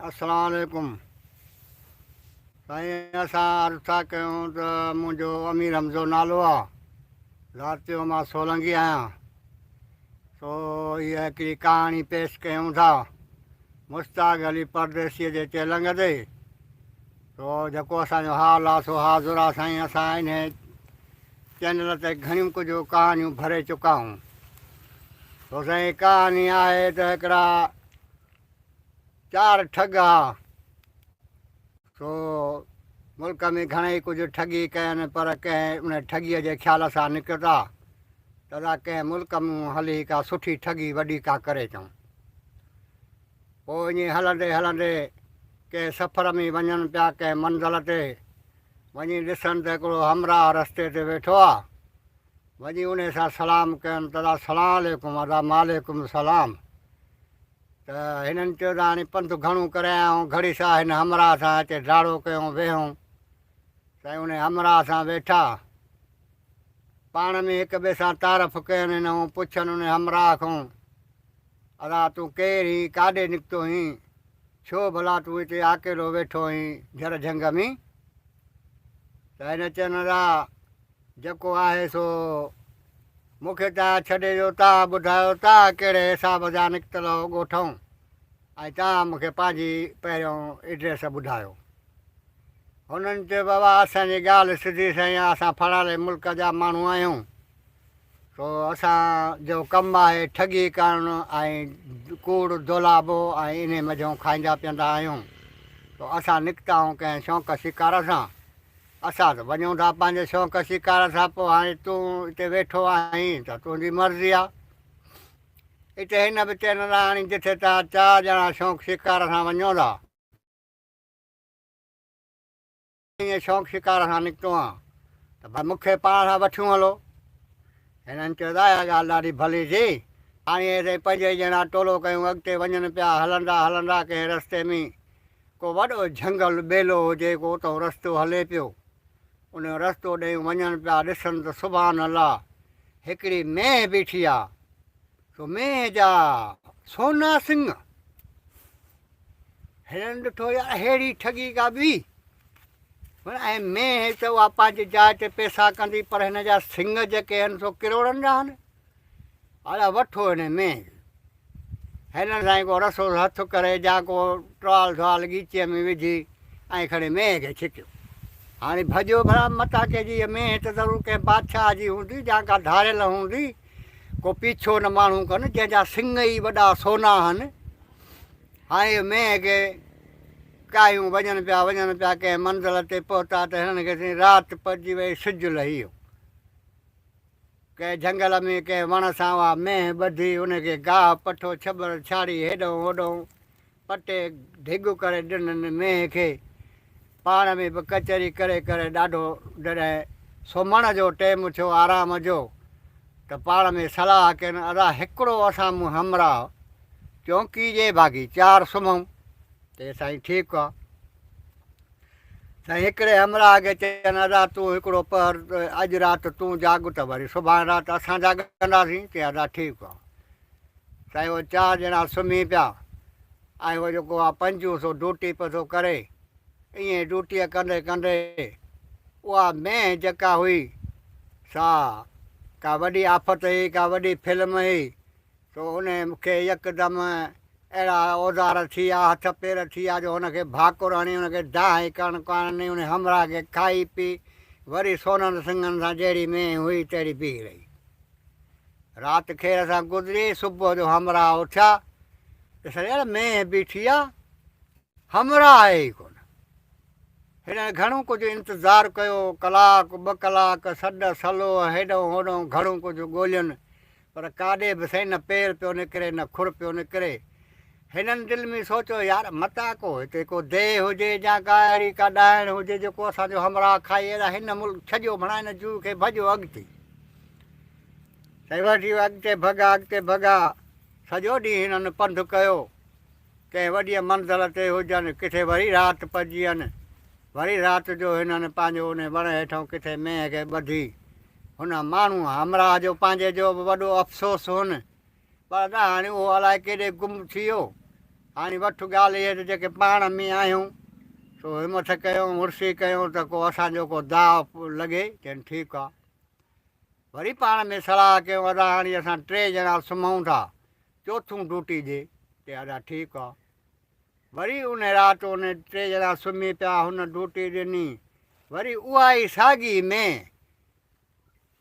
अस्सलाम साईं। असां अर्ज़ु था कयूं त मुंहिंजो अमीर हमज़ो नालो आहे। राति जो मां सोलंगी आहियां। सो इहा हिकिड़ी कहाणी पेश कयूं था मुश्ताक़ परदेसीअ जे चेलंग ते। सो जेको असांजो हाल आहे सो हाज़ुर आहे साईं। असां इन चैनल ते घणियूं कुझु कहाणियूं भरे चुका आहियूं। सो साईं कहानी आहे त हिकिड़ा 4 ठग हुआ। सो मुल्क में घणेई कुझु ठगी कयनि, पर कंहिं उन ठगीअ जे ख़्याल सां निकिता त कंहिं मुल्क में हली का सुठी ठगी वॾी का करे अचूं। पोइ ईअं हलंदे हलंदे कंहिं सफ़र में वञनि पिया, कंहिं मंज़िल ते वञी ॾिसनि त हिकिड़ो हमराह रस्ते ते वेठो आहे। वञी उन सां सलाम कयनि त अस्सलाम वालेकुम। अदा वालेकुम सलाम। त हिननि चयो त हाणे पंधु घणो करे आया आहियूं, घड़ी सां हिन हमराह सां हिते ढाड़ो कयूं, वेहूं। साईं उन हमराह सां वेठा, पाण में हिक ॿिए सां तारीफ़ कयनि। हिन पुछनि उन हमराह खां, अदा तूं केरु हुई, काॾे निकितो हुई, छो भला तूं हिते अकेलो वेठो हुई झर झंग में? त हिन चवनि अदा जेको आहे सो मूंखे तव्हां छॾे ॾियो, तव्हां ॿुधायो तव्हां कहिड़े हिसाब जा निकितल ॻोठूं, ऐं तव्हां मूंखे पंहिंजी पहिरियों एड्रेस ॿुधायो। हुननि चयो बाबा असांजी ॻाल्हि सिधी साईं, असां फलाणे मुल्क जा माण्हू आहियूं। सो असांजो कमु आहे ठगी करणु ऐं कूड़ दोलाबो ऐं इन मज़ो खाईंदा पीअंदा आहियूं। तो असां निकिता आहियूं कंहिं शौक़ु शिकार सां। असां त वञूं था पंहिंजे शौक़ु शिकार सां। पोइ हाणे तूं हिते वेठो आहीं त तुंहिंजी मर्ज़ी आहे। हिते हिन बि चवनि था हाणे जिथे तव्हां 4 ॼणा शौक़ु शिकार सां वञो था, ईअं शौक़ु शिकार सां निकितो आहे त भई मूंखे पाण सां वठूं हलो। हिननि चयो इहा ॻाल्हि ॾाढी भली थी। हाणे हिते 5 ॼणा टोलो कयूं, अॻिते वञनि पिया। हलंदा हलंदा कंहिं रस्ते में को वॾो झंगल ॿेलो हुजे, को तो रस्तो हले पियो। उन रस्तो ॾेई वञनि पिया, ॾिसनि त सुभान अल्लाह हिकिड़ी मेंह बीठी आहे। सो मेंह जा सोना सिंह। हिननि ॾिठो यार अहिड़ी ठगी का ॿी, ऐं मेंह त उहा पंहिंजी जाइ ते पैसा कंदी, पर हिन जा सिंह जेके आहिनि सो किरोड़नि जा आहिनि। अला वठो हिन मेंह। हिननि साईं को रसो हथु करे जा को ट्राल ट्राल गीचीअ में विझी ऐं खणी मेंह खे छिकियो। हाणे भॼो भला मता कंहिंजी इहा मेंह त ज़रूरु कंहिं बादशाह जी हूंदी, या का धारियल हूंदी। को पीछो न माण्हू कनि जंहिंजा सिंह ई वॾा सोना आहिनि। हाणे मेंह खे कायूं वञनि पिया कंहिं मंज़िल ते पहुता त हिननि खे साईं राति पइजी वई, सिजु लही वियो। कंहिं झंगल में कंहिं वण सां उहा मेंह ॿधी, उनखे गाह पठो छॿर छाड़ी हेॾो होॾो पटे ढिघ करे ॾिननि मेंह खे। पाण में बि कचहरी करे करे ॾाढो जॾहिं सुम्हण जो टाइम थियो आराम जो, त पाण में सलाह कयनि अदा हिकिड़ो असां मूं हमराह चौंकी जे भागी 4 सुम्हूं। ते साईं ठीकु आहे। साईं हिकिड़े हमराह खे चयनि अदा तूं हिकिड़ो पहर अॼु राति तूं जाॻ त वरी सुभाणे राति असां जाॻंदासीं। चई अदा ठीकु आहे। साईं उहे 4 ॼणा सुम्ही पिया ऐं उहो जेको आहे पंजू सो ड्यूटी पियो थो करे। ईअं ड्यूटीअ कंदे कंदे उहा मेंह जेका हुई सा का वॾी आफ़त हुई, का वॾी फिल्म हुई। सो उन मूंखे यकदमि अहिड़ा औज़ार थी विया, हथ पेर थी विया जो हुनखे भाकुर हणी हुनखे दाहि करणु कान्हे। उन हमराह खे खाई पी वरी सोननि सिंगनि सां जहिड़ी मेंह हुई तहिड़ी बीह रही। राति खेर सां गुज़री। सुबुह जो हमराह उथिया, ॾिसनि यार मेंह बीठी आहे, हमराह आहे ई कोन। हिन घणो कुझु इंतज़ारु कयो, कलाकु 2 कलाक सॾ सलो हेॾो होॾो घणो कुझु ॻोल्हियुनि, पर काॾे बि सही न पेर पियो निकिरे न खुर पियो निकिरे। हिननि दिलि में सोचियो यार मता को हिते को देह हुजे या का अहिड़ी का ॾाइण हुजे जेको असांजो हमराह खाई अहिड़ा हिन मुल्क छॾियो भणा हिन जूह खे भॼो अॻिते। साईं वठी अॻिते भॻा सॼो ॾींहुं हिननि पंधु कयो। कंहिं वॾीअ मंज़िल ते हुजनि, किथे वरी राति पइजी वञे। वरी राति जो हिननि पंहिंजो उन वण हेठों किथे मेंह खे ॿधी। हुन माण्हू हमराह जो पंहिंजे जो बि वॾो अफ़सोसु हुन, पर हाणे उहो अलाए केॾे गुम थी वियो। हाणे वठि ॻाल्हि इहा त जेके पाण में आहियूं सो हिमथ कयूं मुर्सी कयूं त को असांजो को दाव लॻे चइनि ठीकु आहे। वरी पाण में सलाह कयूं अदा हाणे असां 3 ॼणा सुम्हूं था, चोथों ड्यूटी ॾे ते अदा ठीकु आहे। वरी उन राति उन 3 ॼणा सुम्ही पिया, हुन ड्यूटी ॾिनी। वरी उहा ई साॻी में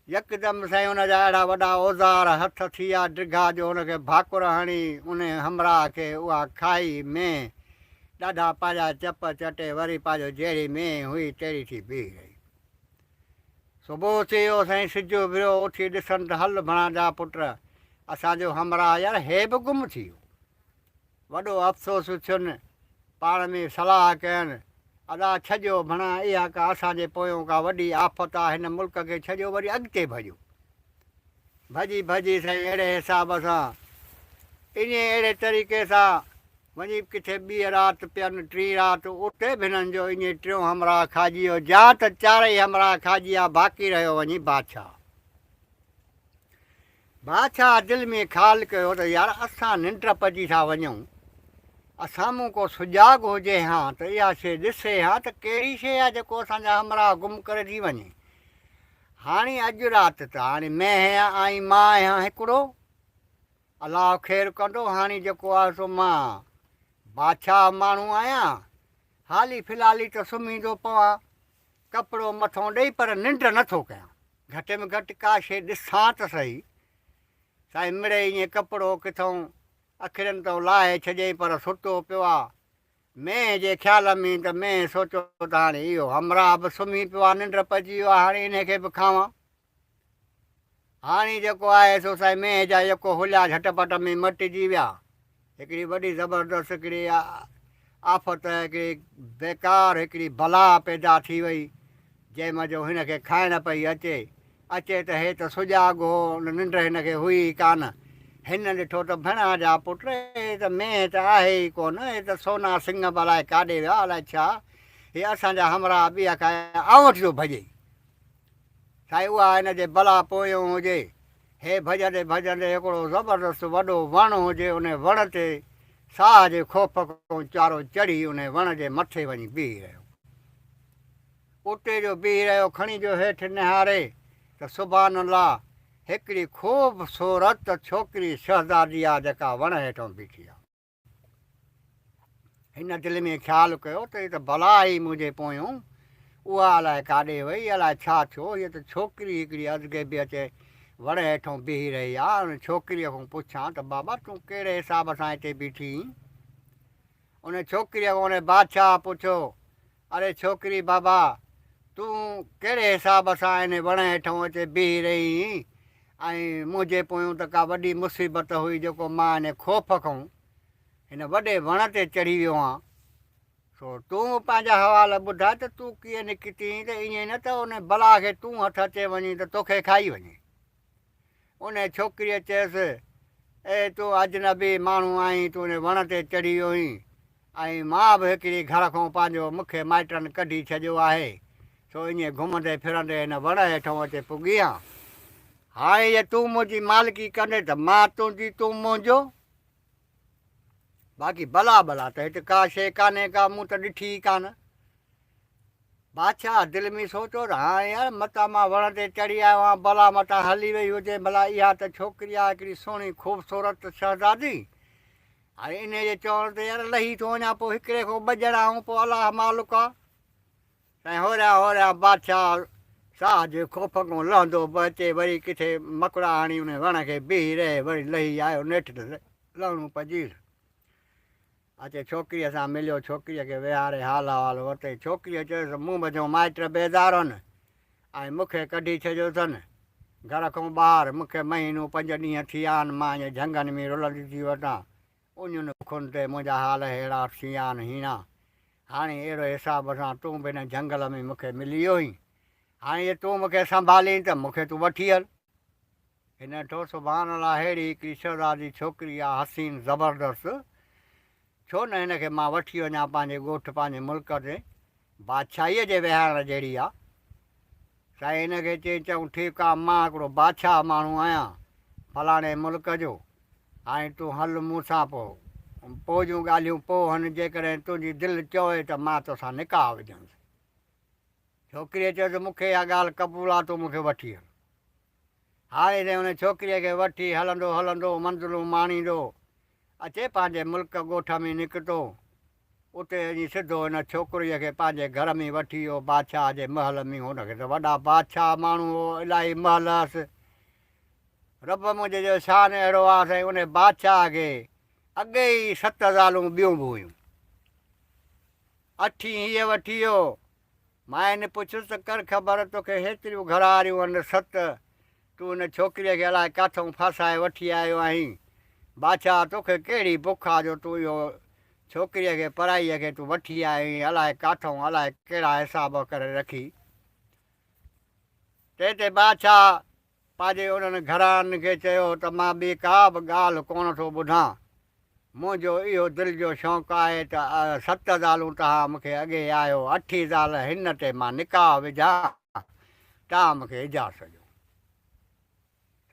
यकदमि साईं हुनजा अहिड़ा वॾा औज़ार हथ थी विया डिघा जो हुनखे भाकुर हणी उन हमराह खे उहा खाई में ॾाढा पंहिंजा चप चटे वरी पंहिंजो जहिड़ी में हुई तहिड़ी थी बीह रही। सुबुह थी वियो साईं, सिजु वियो, उथी ॾिसनि त हल भणा जा पुट असांजो हमराह यार हे बि गुम थी वियो। वॾो अफ़सोस थियुनि, पाण में सलाह कयनि अदा छॾियो भणा इहा का असांजे पोयों का वॾी आफ़त आहे, हिन मुल्क खे छॾियो वरी अॻिते भॼो। भॼी भॼी साईं अहिड़े हिसाब सां इन अहिड़े तरीक़े सां वञी किथे ॿी राति पियनि, 3 राति उते बि हिननि जो ईअं 3 हमराह खाइजी वियो। जा त 4 हमराह खाइजी विया, बाक़ी रहियो वञी बादशाह। बादशाह दिलि में ख़्यालु कयो त यार असां निंड पइजी था वञूं, असाम्हूं को सुजाॻ हुजे हा त इहा शइ ॾिसे हा त कहिड़ी शइ आहे जेको असांजा हमराह गुम करे थी वञे। हाणे अॼु राति त हाणे मैं आहियां ऐं मां आहियां हिकिड़ो, अलाह ख़ैरु कंदो। हाणे जेको आहे सो मां बादशाह माण्हू आहियां, हाली फ़िलहाली त सुम्ही थो पवां, कपिड़ो मथां ॾेई पर निंड नथो कयां। घटि में घटि का शइ ॾिसां त सही। साईं मिड़े ईअं कपिड़ो किथां अखियुनि तां लाहे छॾियईं पर सुतो पियो आहे मैं जे ख़्याल में। त मैं सोचियो त हाणे इहो हमराह बि सुम्ही पियो आहे, निंड पइजी वियो आहे, हाणे इनखे बि खावां। हाणे जेको आहे सो साईं मैं जा जेको हुलिया झटपट में मटिजी विया। हिकिड़ी वॾी ज़बरदस्त हिकिड़ी आफ़त, हिकिड़ी बेकार हिकिड़ी बला पैदा थी वई, जंहिंमें जो हिनखे खाइण पई अचे त हे त सुजाॻ हो, निंड हिनखे हुई कान। हिन ॾिठो त भणा जा पुट हे त मैं त आहे ई कोन, हे त सोना सिंह बि अलाए काॾे विया अलाए छा, हे असांजा हमराह ॿिया खाए आवठ जो भॼे। साईं उहा हिनजे भला पोयों हुजे। हे भॼंदे भॼंदे हिकिड़ो ज़बरदस्त वॾो वणु हुजे, उन वण ते साह जे ख़ौफ़ खां चारो चढ़ी उन वण जे मथे वञी बीह रहियो। उते जो बीह रहियो, खणी जो हेठि निहारे त सुभान अल्लाह हिकिड़ी ख़ूबसूरत छोकिरी शहज़ादी आहे जेका वण हेठां बीठी आहे। हिन दिलि में ख़्यालु कयो त हीअ त भला ई मुंहिंजे पोयूं उहा अलाए काॾे वई, अलाए छा थियो, हीअ त छोकिरी हिकिड़ी अॻिते बि अचे वण हेठां बीही रही आहे। उन छोकिरीअ खां पुछां त बाबा तूं कहिड़े हिसाब सां हिते बीठी? उन छोकिरीअ खां उन बादशाह पुछियो, अरे छोकिरी बाबा तूं कहिड़े हिसाब सां हिन वण हेठां हिते बीही रही ऐं मुंहिंजे पोयूं त का वॾी मुसीबत हुई जेको मां हिन ख़ौफ़ खां हिन वॾे वण ते चढ़ी वियो आहियां। सो तूं पंहिंजा हवाला ॿुधाए त तूं कीअं निकिती त ईअं न त उन बला खे तूं हथु अचे वञी त तोखे खाई वञे। उन छोकिरीअ चयसि, ए तूं अजनबी माण्हू आहीं, तूं उन वण ते चढ़ी वियो हुई ऐं मां बि हिकिड़ी घर खां पंहिंजो मूंखे माइटनि कढी छॾियो आहे, सो ईअं घुमंदे फिरंदे हिन वण हेठां अचे पुॻी आहियां। हाणे इहा तूं मुंहिंजी मालिकी कंदे त मां तुंहिंजी तूं मुंहिंजो, बाक़ी भला भला त हिते का शइ कान्हे का, मूं त ॾिठी ई कान। बादशाह दिलि में सोचियो त हाणे यार मतां मां वण ते चढ़ी आयो आहियां, भला मतां हली वई हुजे, भला इहा त छोकिरी आहे हिकिड़ी सुहिणी ख़ूबसूरत शहज़ादी, हाणे इन जे चवण ते यार लही थो वञा, पोइ हिकिड़े खां 2 ॼणा ऐं पोइ अलाह मालिक आहे। ऐं होरिया होरिया बादशाह साह जे ख़ौफ़ खां लहंदो बि अचे, वरी किथे मकड़ा हणी उन वण खे बीही रहे, वरी लही आयो नेठि त लहणो पइजी। अचे छोकिरीअ सां मिलियो, छोकिरीअ खे विहारे हाल अहिवाल वरितई। छोकिरीअ चयोसि मूं मुंहिंजो माइट बेज़ार आहिनि ऐं मूंखे कढी छॾियो अथनि घर खां ॿाहिरि, मूंखे महीनो 5 ॾींहं थी विया आहिनि, मां ईअं झंगनि में रुलंदी थी वठां, उञुनि खुनि ते मुंहिंजा हाल अहिड़ा थी विया आहिनि हींअर। हाणे अहिड़े हिसाब सां तूं बि हिन झंगल में मूंखे मिली वियो हुई, हाणे इहे तूं मूंखे संभाली त मूंखे तूं वठी हल। हिन ठो सुभान अल्लाह अहिड़ी हिकिड़ी शहज़ादी छोकिरी आहे, हसीन ज़बरदस्त, छो न हिनखे मां वठी वञा पंहिंजे ॻोठु पंहिंजे मुल्क ते, बादशाहीअ जे विहारण जहिड़ी आहे। साईं हिनखे चऊं ठीकु आहे, मां हिकिड़ो बादशाह माण्हू आहियां फलाणे मुल्क जो, हाणे तूं हल मूंसां, पोइ पोइ जूं ॻाल्हियूं पोइ हन जेकॾहिं तुंहिंजी दिलि चवे त मां तोसां निकाह विझंसि। छोकिरीअ चयो त मूंखे इहा ॻाल्हि क़बूल आहे, तूं मूंखे वठी हल। हाणे त हुन छोकिरीअ खे वठी हलंदो हलंदो मंज़िलूं माणींदो अचे पंहिंजे मुल्क ॻोठ में निकितो। उते वञी सिधो हिन छोकिरीअ खे पंहिंजे घर में वठी वियो, बादशाह जे महल में। हुनखे त वॾा बादशाह माण्हू हो, इलाही महल हुअसि। रब मुंहिंजे जो शान अहिड़ो आहे साईं, उन बादशाह खे अॻे ई 7 ज़ालूं ॿियूं बि हुयूं। 8 हीअ वठी वियो। माइन पुछियुसि त कर ख़बर तोखे हेतिरियूं घरवारियूं आहिनि 7, तूं हिन छोकिरीअ खे अलाए किथां फासाए वठी आयो आहीं। बादशाह तोखे कहिड़ी बुख आहे जो तूं इहो छोकिरीअ खे पराईअ खे तूं वठी आहीं, अलाए किथां अलाए कहिड़ा हिसाब करे रखी। ते बादशाह पंहिंजे उन्हनि घरवारनि खे चयो त मां ॿी का बि ॻाल्हि कोन थो ॿुधां, मुंहिंजो इहो दिलि जो शौक़ु आहे त 7 ज़ालूं तव्हां मूंखे अॻे आयो, 8 ज़ाल हिन ते मां निकाह विझां, तव्हां मूंखे इजाज़त ॾियो।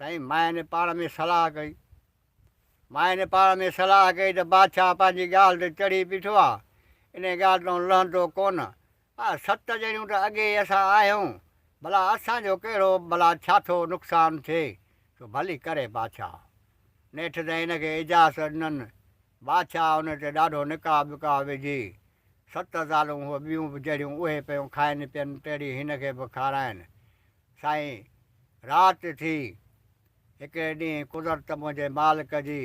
साईं माइन पाण में सलाह कई। माइन पाण में सलाह कई त बादशाह पंहिंजी ॻाल्हि ते चढ़ी बीठो आहे, इन ॻाल्हि तां लहंदो कोन। 7 ॼणियूं त अॻे असां आहियूं, भला असांजो कहिड़ो भला छा थो नुक़सानु थिए। तो भली करे बादशाह। नेठि त हिनखे इजाज़त ॾिननि। बादशाह हुन ते ॾाढो निकाह विकाह विझी 7 ज़ालूं उहे ॿियूं बि जहिड़ियूं उहे पियूं खाइनि पियनि, पहिरीं हिनखे बि खाराइनि। साईं राति थी, हिकिड़े ॾींहुं कुदरत मुंहिंजे मालिक जी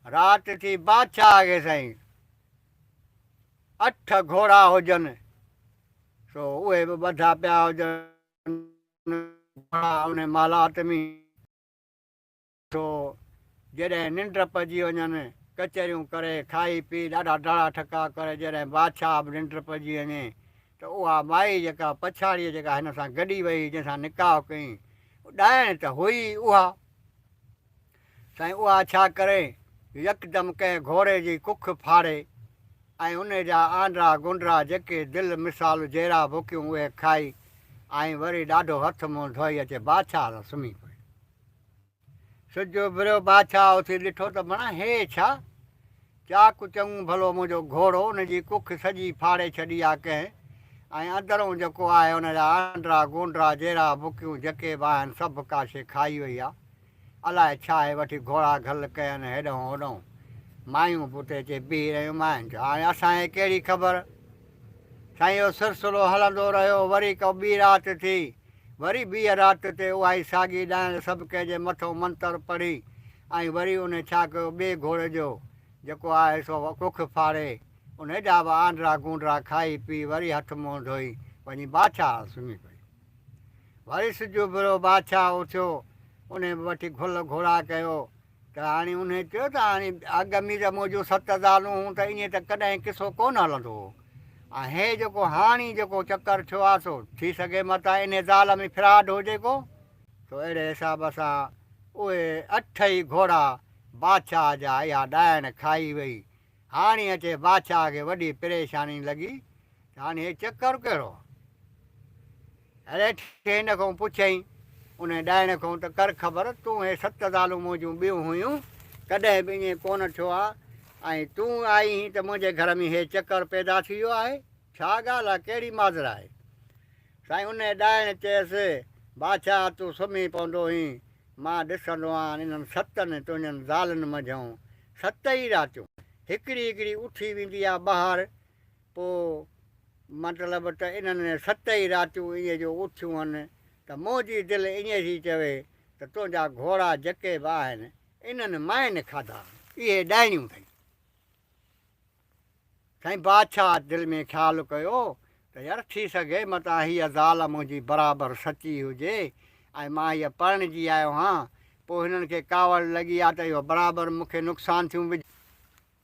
राति थी, बादशाह खे साईं 8 घोड़ा हुजनि, सो उहे बि ॿधा पिया हुजनि उन मालात में। सो जॾहिं निंड पइजी वञनि, कचरियूं करे खाई पी ॾाढा ढाड़ा ठका करे, जॾहिं बादशाह बि निंड पइजी वञे त उहा माई जेका पछाड़ीअ जेका हिन सां गॾी वई, जंहिंसां निकाह कई, ॾाइण त हुई उहा। साईं उहा छा करे, यकदमि कंहिं घोड़े जी कुख फाड़े ऐं उन जा आंडा गुंडरा जेके दिलि मिसाल जहिड़ा बुकियूं उहे खाई ऐं वरी ॾाढो हथु मुंहुं धोई अचे बादशाह सां सुम्ही पई। सिज उभिरियो, बादशाह उथी ॾिठो त माना हे छा, चाक चङो भलो मुंहिंजो घोड़ो उनजी कुख सॼी फाड़े छॾी आहे कंहिं, ऐं अंदरूं जेको आहे उन जा आंडा गुंडरा जहिड़ा बुकियूं जेके बि आहिनि सभु का शइ खाई वई आहे। अलाए छा आहे, वठी घोड़ा घल कयनि हेॾों होॾों। मायूं पुट अचे बीह रहियूं। मायुनि चयो हाणे असांखे कहिड़ी ख़बर। साईं इहो सिलसिलो हलंदो रहियो। वरी को ॿी राति थी, वरी ॿीं राति ते उहा ई साॻी ॾाइण सभु कंहिंजे मथां मंत्र पढ़ी ऐं वरी उन छा कयो, ॿिए घोड़े जो जेको आहे सो कुख फाड़े उन हेॾा बि आंडरा गुंडरा खाई पी वरी हथु मुंहुं धोई वञी बादशाह सुम्ही पई। वरी सिज उभिरियो, बादशाह उथियो, उन वठी घुल घोड़ा कयो त हाणे उन चयो त हाणे अॻ में त मुंहिंजूं 7 ज़ालूं हूं त ईअं त कॾहिं किसो कोन हलंदो हो, ऐं हे जेको हाणे जेको चकर थियो आहे सो थी सघे मता इन ज़ाल में फिराड हुजे को। सो अहिड़े हिसाब सां उहे 8 ई घोड़ा बादशाह जा इहा ॾाइण खाई वई। हाणे अचे बादशाह खे वॾी परेशानी लॻी, हाणे हे चकर कहिड़ो। अरे हिन खां पुछईं उन ॾाइण खां त कर ख़बर, तूं हे 7 ज़ालूं मुंहिंजूं ॿियूं हुयूं, कॾहिं बि ईअं कोन थियो आहे, ऐं तूं आई हीं त मुंहिंजे घर में हे चकर पैदा थी वियो आहे, छा ॻाल्हि आहे, कहिड़ी माज़र आहे। साईं उन ॾाइण चयसि, बादशाह तूं सुम्ही पवंदो हुई, मां ॾिसंदो आहियां इन्हनि 7 तुंहिंजनि ज़ालुनि मंझां 7 ई रातियूं हिकिड़ी हिकिड़ी उथी वेंदी आहे ॿाहिरि, पोइ मतिलबु त इन्हनि 7 ई रातियूं ईअं जो उथियूं आहिनि त मुंहिंजी दिलि ईअं थी चवे त तुंहिंजा घोड़ा जेके बि आहिनि इन्हनि माइन खाधा, इहे ॾाइणियूं अथई। साईं बादशाह दिलि में ख़्यालु कयो त यार थी सघे मता हीअ ज़ाल मुंहिंजी बराबरि सची हुजे ऐं मां हीअ परिणिजी आयो हां, पोइ हिननि खे कावड़ लॻी आहे त इहो बराबरि मूंखे नुक़सानु थियूं विझ।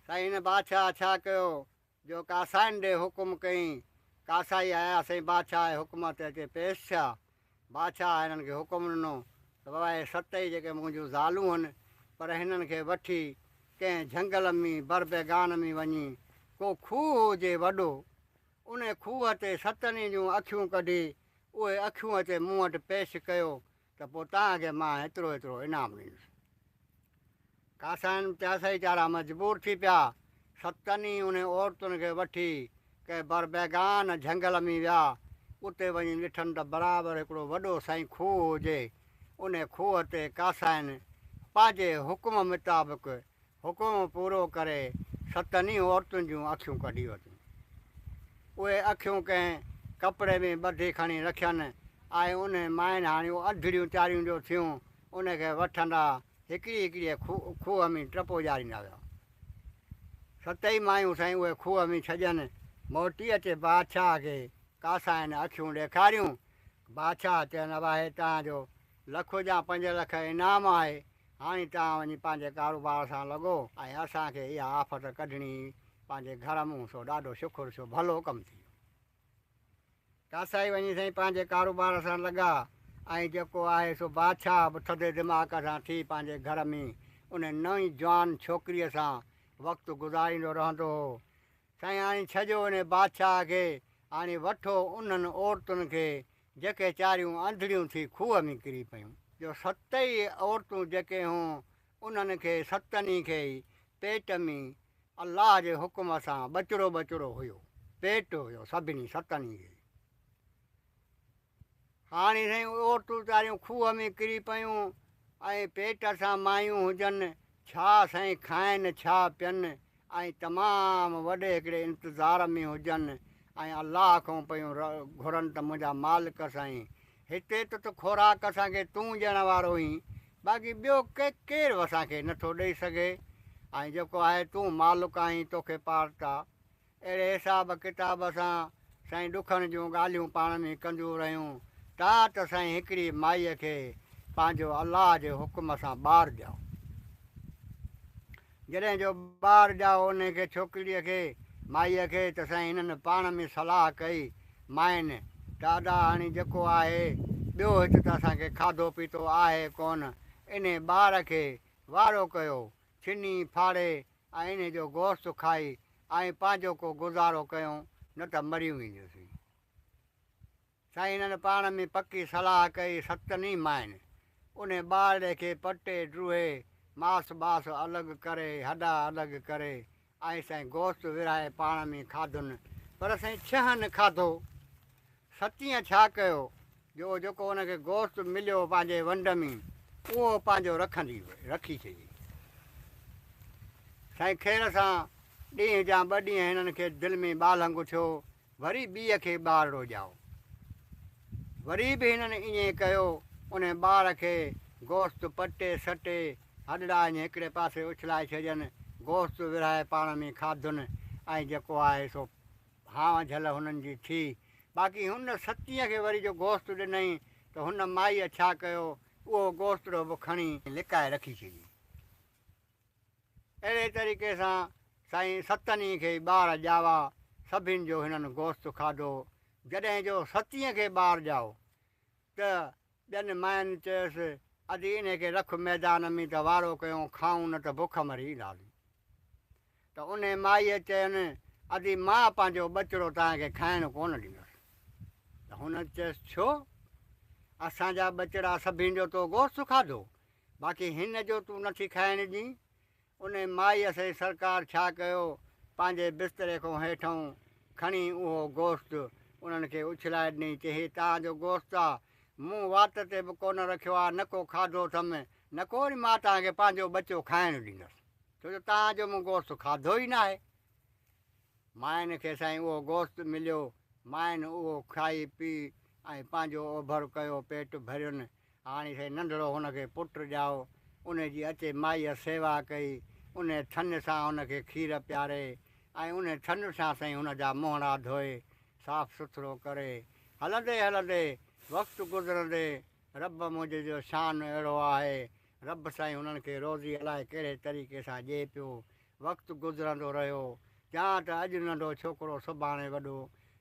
साईं हिन बादशाह छा कयो, जो कासाइनि ॾे हुकुम कयईं, कासाई आया साईं बादशाह जे हुकुम ते अचे पेश थिया। बादशाह हिननि खे हुकुम ॾिनो त बाबा हे 7 ई जेके मुंहिंजूं ज़ालूं आहिनि, पर हिननि खे वठी कंहिं झंगल में बरबेगान में वञी को खूह हुजे वॾो, उन खूह ते 7 जूं अखियूं कढी उहे अखियूं अचे मूं वटि पेश कयो त पोइ तव्हांखे मां एतिरो एतिरो इनाम ॾींदुसि। कासाइनि चया साईं चारा मजबूर थी पिया 7 ई उन औरतुनि खे वठी कंहिं बरबैगान झंगल में विया। उते वञी ॾिठनि त बराबरि हिकिड़ो वॾो साईं खूह हुजे। उन खूह ते कासाइन पंहिंजे हुकुम मुताबिक़ हुकुम पूरो करे 7 ई औरतुनि जूं अखियूं कढी वरितियूं। उहे अखियूं कंहिं कपिड़े में ॿधी खणी रखियनि। ऐं उन माइनि हाणे अंधड़ियूं चारियूं जो थियूं उनखे वठंदा हिकिड़ी हिकिड़ी खूह में टपो ॼारींदा विया। 7 ई मायूं साईं उहे खूह में छॾनि। मोटी अचे बादशाह खे कासाइन अखियूं ॾेखारियूं। बादशाह चयनि अबाहे तव्हांजो लख या 5 लख इनाम आहे। हाणे तव्हां वञी पंहिंजे कारोबार सां लॻो ऐं असांखे इहा आफ़त कढणी पंहिंजे घर मूं। सो ॾाढो शुकुरु सो भलो कमु थी वियो। कासाई वञी साईं पंहिंजे कारोबार सां लॻा ऐं जेको आहे सो बादशाह बि थधे दिमाग़ सां थी पंहिंजे घर में उन नई जवान छोकिरीअ सां वक़्तु गुज़ारींदो रहंदो हो। साईं हाणे छॾियो उन बादशाह खे। हाणे वठो उन्हनि औरतुनि खे जेके चारियूं अंधड़ियूं थी खूह में किरी पियूं। जो 7 ई औरतूं जेके हुयूं उन्हनि खे 7 खे ई पेट में अलाह जे हुकुम सां बचिड़ो हुयो। पेट हुयो सभिनी 7 खे। हाणे साईं औरतूं चारियूं खूह में किरी पियूं ऐं पेट सां मायूं हुजनि छा साईं खाइनि छा पीअनि ऐं तमामु वॾे हिकिड़े इंतज़ार में हुजनि ऐं अलाह खां पियूं घुरनि त मुंहिंजा मालिक साईं हिते त खोराक असांखे तूं ॾियण वारो हुई। बाक़ी ॿियो केरु असांखे नथो ॾेई सघे। ऐं जेको आहे तूं मालिक आहीं तोखे पारता। अहिड़े हिसाब किताब सां साईं ॾुखनि जूं ॻाल्हियूं पाण में कंदियूं रहियूं। तव्हां त साईं हिकिड़ी माईअ खे पंहिंजो अलाह जे हुकुम सां ॿारु ॾियो। जॾहिं जो ॿारु ॾियो उनखे छोकिरीअ खे माईअ खे त साईं हिननि पाण में सलाह कई माइनि दादा हाणे जेको आहे ॿियो हिते त असांखे खाधो पीतो आहे कोन। इन ॿार खे वारो कयो छिनी फाड़े ऐं इन जो गोश्त खाई ऐं पंहिंजो को गुज़ारो कयूं न त मरी वेंदासीं। साईं हिननि पाण में पकी सलाह कई 7 ई माइनि। उन ॿार खे पटे ड्रूहे मांस बांस अलॻि करे हॾा अलॻि करे ऐं साईं गोश्त विराए पाण में खाधुनि। पर साईं 6 खाधो। 7 छा कयो जो जेको हुनखे गोश्त मिलियो पंहिंजे वंड में उहो पंहिंजो रखी छॾी। साईं ख़ैर सां ॾींहं जा 2 ॾींहं हिननि खे दिलि में ॿालंग थियो। वरी ॿीअ खे ॿारु ॼाओ। वरी बि हिननि ईअं कयो। उन ॿार खे गोश्त पटे सटे हॾड़ा ईअं हिकिड़े पासे उछलाए छॾियनि। गोश्त विराए पाण में खाधुनि ऐं जेको आहे सो हाव झल हुननि जी थी। बाक़ी हुन 7 खे वरी जो गोश्त ॾिनई त हुन माईअ छा कयो उहो गोश्तड़ो बि खणी लिकाए रखी छॾी। अहिड़े तरीक़े सां साईं 7 खे ॿार ॼावा। सभिनि जो हिननि गोश्त खाधो। जॾहिं जो 7 खे ॿारु ॼाओ त ॿियनि माइनि चयसि अॼु इनखे रख मैदान में त वारो कयूं खाऊं न त बुख मरी ईंदासीं। त उन माईअ चयनि अॼु मां पंहिंजो बचिड़ो तव्हांखे खाइणु कोन ॾींदुसि। त हुन चयसि छो असांजा बचिड़ा सभिनि जो तो गोश्त खाधो बाक़ी हिन जो तूं नथी खाइण ॾीं। उन माईअ से सरकार छा कयो पंहिंजे बिस्तरे खां हेठूं खणी उहो गोश्त उन्हनि खे उछलाए ॾिनई। चई हे तव्हांजो गोश्त आहे मूं वात ते बि कोन रखियो आहे न को खाधो अथमि न को वरी मां तव्हांखे पंहिंजो बचो खाइणु ॾींदुसि छो जो तव्हांजो मूं गोश्त खाधो ई न आहे। माइनि खे साईं उहो गोश्त मिलियो। माइनि उहो खाई पी ऐं पंहिंजो ओभर कयो पेट भरियुनि। हाणे साईं नंढिड़ो हुनखे पुटु ॼाओ। उनजी अचे माईअ सेवा कई। उन थन सां हुनखे खीर पीआरे ऐं उन थन सां साईं हुनजा मोहड़ा धोए साफ़ु सुथिरो करे हलंदे हलंदे वक़्तु गुज़रंदे रब मुंहिंजे जो शान अहिड़ो आहे। रब साईं हुननि खे रोज़ी अलाए कहिड़े तरीक़े सां ॾिए पियो। वक़्तु गुज़रंदो रहियो। या त अॼु नंढो छोकिरो सुभाणे वॾो।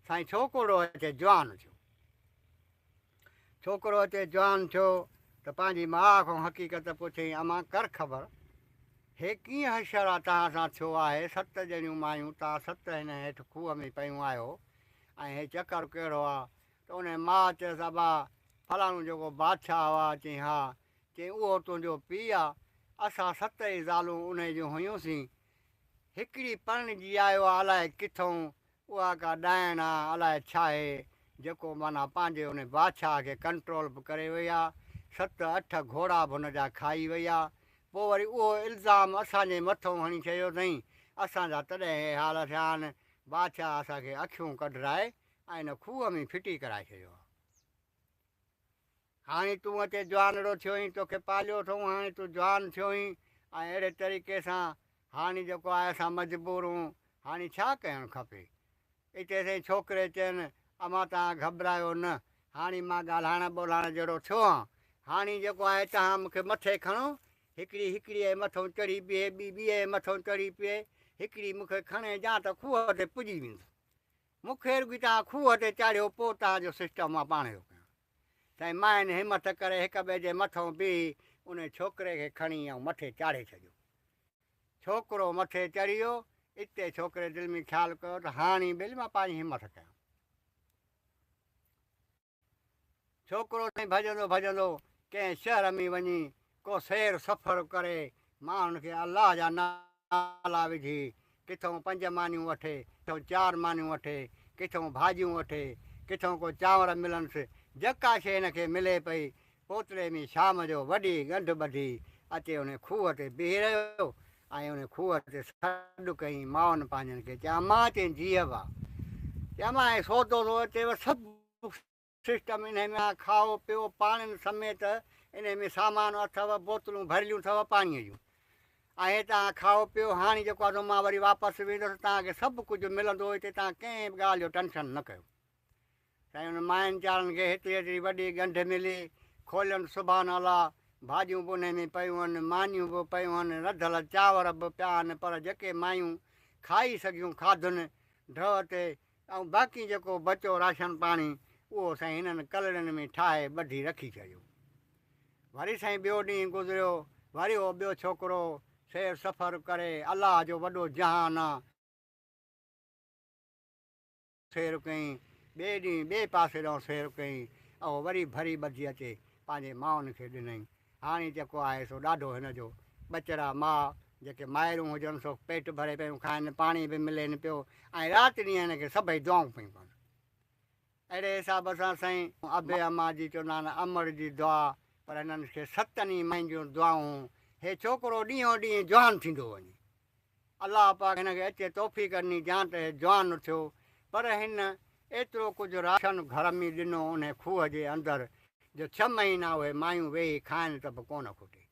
साईं छोकिरो अचे जवान थियो। छोकिरो अचे जवान थियो त पंहिंजी माउ खां हक़ीक़त पुछई अमां कर ख़बर हे कीअं हशर आहे तव्हां सां थियो आहे। 7 ॼणियूं मायूं तव्हां 7 हिन हेठि खूह में पियूं आहियो ऐं हे चकर कहिड़ो आहे। त उन माउ चयसि अबा फलाणो जेको बादशाह हुआ चई हा। चई उहो तुंहिंजो पीउ आहे। असां 7 ई ज़ालूं उन जूं हुयूंसीं। हिकिड़ी परिणिजी आयो आहे अलाए किथां, उहा का ॾायण आहे अलाए छा आहे, जेको माना पंहिंजे उन बादशाह खे कंट्रोल बि करे वई आहे, 7-8 घोड़ा बि हुनजा खाई वई आहे। पोइ वरी उहो इल्ज़ाम असांजे मथां हणी चयो अथई असांजा तॾहिं हे हाल थिया आहिनि, बादशाह असांखे अखियूं कढराए ऐं हिन खूह में फिटी कराए छॾियो आहे। हाणे तूं अचे जवानड़ो थियो आहीं, तोखे पालियो अथऊं, हाणे तूं जवान थियो आहीं ऐं अहिड़े तरीक़े सां हाणे जेको आहे असां मजबूर हूं, हाणे छा करणु खपे। हिते असांजे छोकिरे चयनि अमा तव्हां घबरायो न, हाणे मां ॻाल्हाइण ॿोलाइण जहिड़ो थियो आहियां, हाणे जेको आहे तव्हां मूंखे मथे खणो, हिकिड़ी जे मथां चढ़ी बीहे, ॿी जे मथां चढ़ी बीहे, हिकिड़ी मूंखे खणे जा त खूह ते पुॼी वेंदो, मूंखे रुॻी तव्हां खूह ते चाढ़ियो, पोइ तव्हांजो सिस्टम मां पाण जो कयां। साईं मां हिन हिमत करे हिक ॿिए जे मथां बीही उन छोकिरे खे खणी ऐं मथे चाढ़े छॾियो। छोकिरो मथे चढ़ी वियो। इते छोकिरे दिलि में ख़्यालु कयो त हाणे बिल मां पंहिंजी हिमत कयां। छोकिरो साईं भॼंदो भॼंदो कंहिं शहर में वञी को सैर सफ़र करे, माण्हुनि खे अलाह जा नाला विझी, किथां 5 मानियूं वठे, किथां 4 मानियूं वठे, किथां भाॼियूं वठे, किथां को चांवर मिलनिसि, जेका शइ हिनखे मिले पई, पोतरे में शाम जो वॾी ॻंढ ॿधी अचे उन खूह ते बीही रहियो ऐं उन खूह ते सॾु कई माउनि पंहिंजनि खे, चयां मां चई जीअ बा, चयां मां सौदो थो अचेव, सभु सिस्टम इन में खाओ पियो पाणिनि समेत, इन में सामान अथव, बोतलूं भरियलूं अथव पाणीअ जूं, ऐं तव्हां खाओ पियो, हाणे जेको आहे मां वरी वापसि वेंदुसि, तव्हांखे सभु कुझु मिलंदो, हिते तव्हां कंहिं बि ॻाल्हि जो टेंशन न कयो। साईं हुन माइनि चारनि खे हेतिरी वॾी ॻंढ मिली, खोलियनि सुभाणे अलाह, भाॼियूं बि उन में पियूं आहिनि, मानियूं बि पियूं आहिनि, रधियल चांवर बि पिया आहिनि, पर जेके मायूं खाई सघियूं खाधुनि ढह ते, ऐं बाक़ी जेको बचियो राशन पाणी उहो साईं हिननि कलड़नि में ठाहे ॿधी रखी छॾियो। वरी साईं ॿियो ॾींहुं गुज़रियो, वरी उहो ॿियो छोकिरो सैर सफ़र करे, अलाह जो वॾो जहान आहे, सैर कयईं, ॿिए ॾींहुं ॿिए पासे ॾांहुं सैर कयईं, ऐं वरी भरी ॿधी अचे पंहिंजे माउनि खे ॾिनई। हाणे जेको आहे सो ॾाढो हिनजो ॿचड़ा माउ जेके माइरूं हुजनि सो पेट भरे पियूं खाइनि, पाणी बि मिलेनि पियो, ऐं राति ॾींहुं हिनखे सभई दुआऊं पियूं कनि। अहिड़े हिसाब सां साईं अबे अमा जी चवंदा आहिनि अमर जी दुआ, पर हिननि खे 7 महीननि जूं दुआऊं, हे छोकिरो ॾींहों ॾींहुं जवान थींदो वञे, अलाह पाक हिनखे अचे तौफ़ीक़ करनी जां त जवान थियो, पर हिन एतिरो कुझु राशन घर में ॾिनो उन खूह जे अंदरि, जो 6 महीना उहे मायूं वेही खाइनि त बि कोन खुटे।